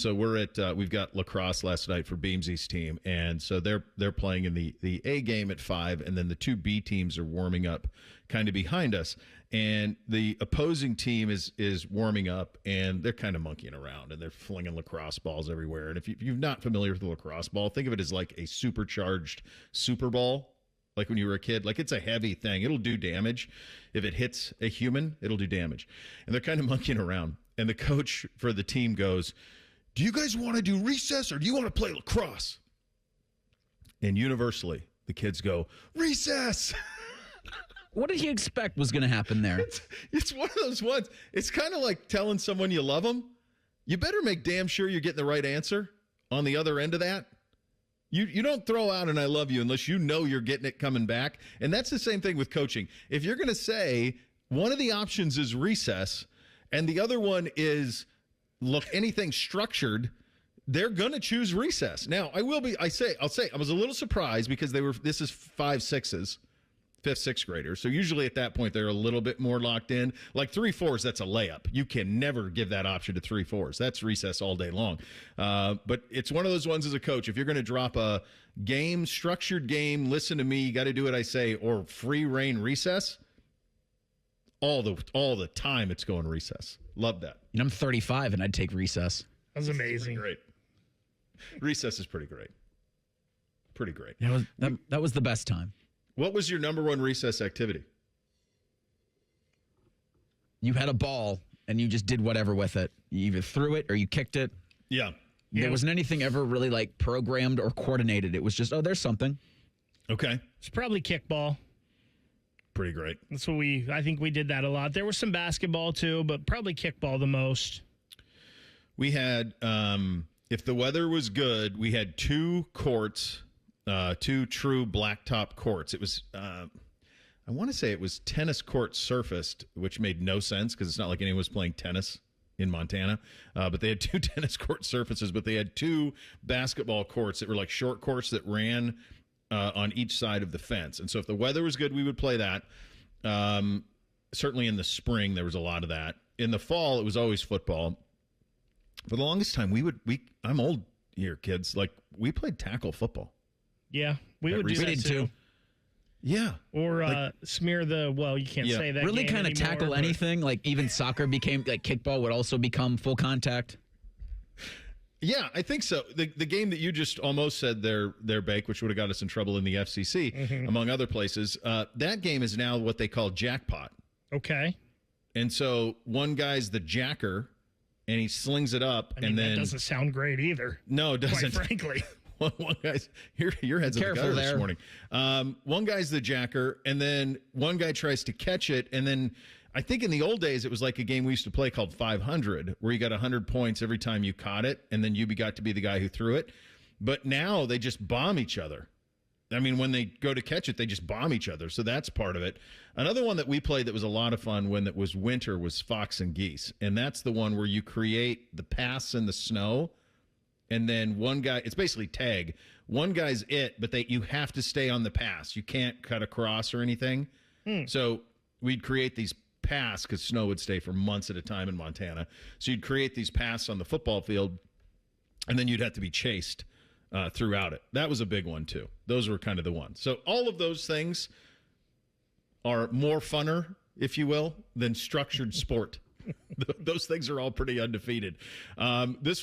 So we're at we've got lacrosse last night for Beamsy's team, and so they're playing in the A game at 5, and then the 2 B teams are warming up kind of behind us, and the opposing team is warming up, and they're kind of monkeying around, and they're flinging lacrosse balls everywhere. And if you're not familiar with the lacrosse ball, think of it as like a supercharged Super Ball. Like when you were a kid, like it's a heavy thing. It'll do damage. If it hits a human, it'll do damage. And they're kind of monkeying around. And the coach for the team goes, "Do you guys want to do recess or do you want to play lacrosse?" And universally, the kids go, "Recess." What did he expect was going to happen there? It's one of those ones. It's kind of like telling someone you love them. You better make damn sure you're getting the right answer on the other end of that. You don't throw out an "I love you" unless you know you're getting it coming back. And that's the same thing with coaching. If you're going to say one of the options is recess and the other one is anything structured, they're going to choose recess. Now, I'll say I was a little surprised because this is 5, 6s. 5th, 6th graders. So usually at that point, they're a little bit more locked in. Like 3, 4s, that's a layup. You can never give that option to 3, 4s. That's recess all day long. But it's one of those ones as a coach. If you're going to drop a game, structured game, listen to me, you got to do what I say, or free rein recess, all the time it's going recess. Love that. You know, I'm 35 and I'd take recess. That was amazing. Great. Recess is pretty great. Pretty great. That was the best time. What was your number one recess activity? You had a ball and you just did whatever with it. You either threw it or you kicked it. Yeah. There wasn't anything ever really like programmed or coordinated. It was just, oh, there's something. Okay. It's probably kickball. Pretty great. That's what I think we did that a lot. There was some basketball too, but probably kickball the most. We had, if the weather was good, we had 2 courts. 2 true blacktop courts. It was, I want to say it was tennis court surfaced, which made no sense because it's not like anyone was playing tennis in Montana. But they had 2 tennis court surfaces, but they had 2 basketball courts that were like short courts that ran on each side of the fence. And so if the weather was good, we would play that. Certainly in the spring, there was a lot of that. In the fall, it was always football. For the longest time, I'm old here, kids. Like, we played tackle football. Yeah, we would do that too. Yeah. Or smear you can't say that. Really kind of tackle but anything. Like even soccer became, like kickball would also become full contact. Yeah, I think so. The game that you just almost said there, Bake, which would have got us in trouble in the FCC, among other places, that game is now what they call jackpot. Okay. And so one guy's the jacker, and he slings it up, and then... that doesn't sound great either. No, it doesn't. Quite frankly. One guy's your head's in the gutter this morning. One guy's the jacker, and then one guy tries to catch it, and then I think in the old days it was like a game we used to play called 500, where you got 100 points every time you caught it, and then you got to be the guy who threw it. But now they just bomb each other. I mean, when they go to catch it, they just bomb each other. So that's part of it. Another one that we played that was a lot of fun when it was winter was Fox and Geese, and that's the one where you create the paths in the snow. And then one guy, it's basically tag. One guy's but you have to stay on the pass. You can't cut across or anything. So we'd create these paths because snow would stay for months at a time in Montana. So you'd create these paths on the football field, and then you'd have to be chased throughout it. That was a big one, too. Those were kind of the ones. So all of those things are more funner, if you will, than structured sport. Those things are all pretty undefeated. This